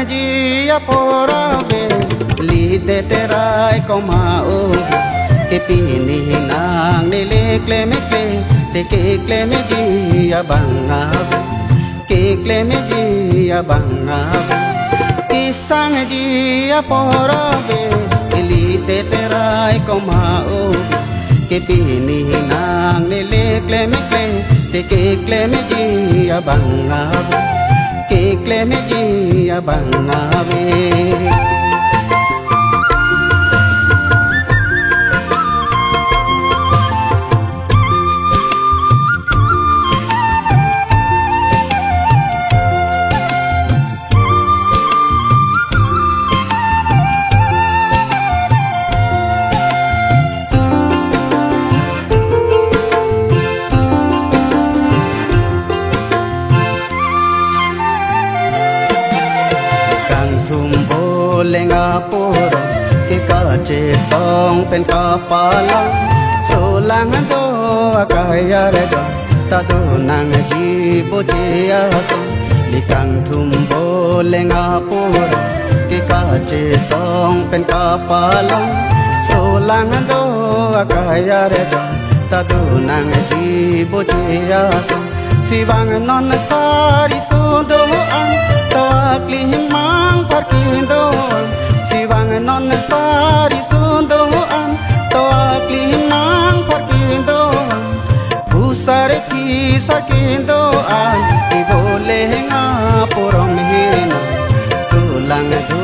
ji apora ve li te terai komao ke pini nang ne le kle me kle te ke kle me ji abanga ke kle me ji abanga kisang ji apora ve li te terai komao ke pini nang ne le kle me kle te ke kle me ji abanga ke kle me ji abanga ve lenga pura ke kache song pen kapala solang do akaya redo ta do nang ji botia so likang thumbo lenga pura ke kache song pen kapala solang do akaya redo ta do nang ji botia so siwang non sari so do an to akli mang parkindo siwang non sari sundo an to akli mang parkindo pusare ki sarkindo an ibole nga purom hirina sulang do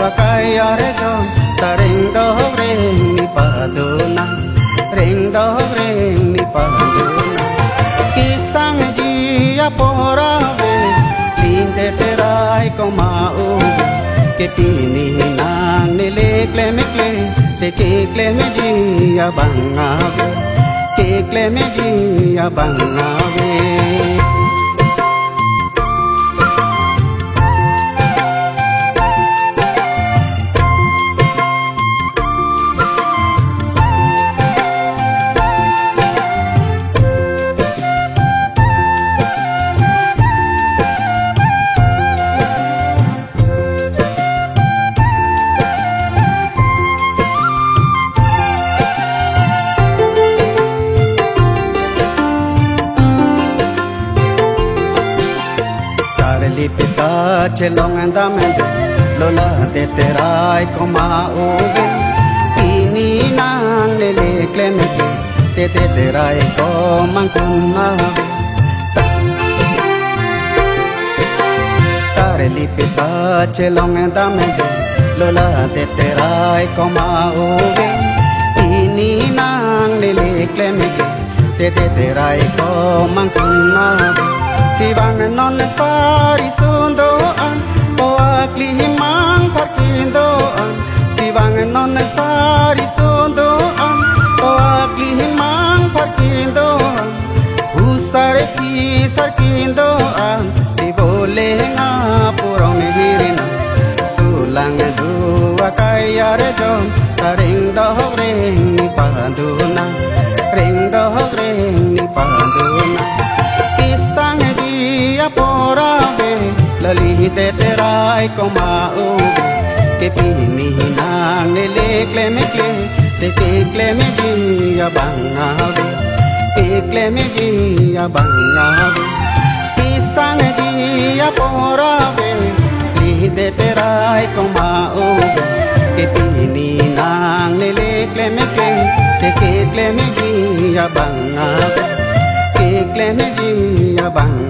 akaya rejo tareng do reng ni paduna reng do reng ni paduna kisang ji apora ve linde terai komao ke pini nang ne le kle me kle te ke kle me ji abanga ve ke kle me ji abanga ve pita chelong andamende lola te terai komao ve ini nang le le klemete te terai komang kunna tare li pita chelong andamende lola te terai komao ve ini nang le le klemete te terai komang kunna siwang non sari sundo an o akli mang parkindo an siwang non sari sundo an o akli mang parkindo an pusare ki sarkindo an ibole nga purom hirina sulang do akaya rejo tareng do reng ni paduna reng do reng ni paduna kisang apora ve lali te terai komao ke pini nang ne le kle me kle te ke kle me ji abanga ve ke kle me ji abanga ve kisang ji apora ve li te terai komao ke pini nang ne le kle me kle te ke kle me ji abanga ve ke kle me ji abanga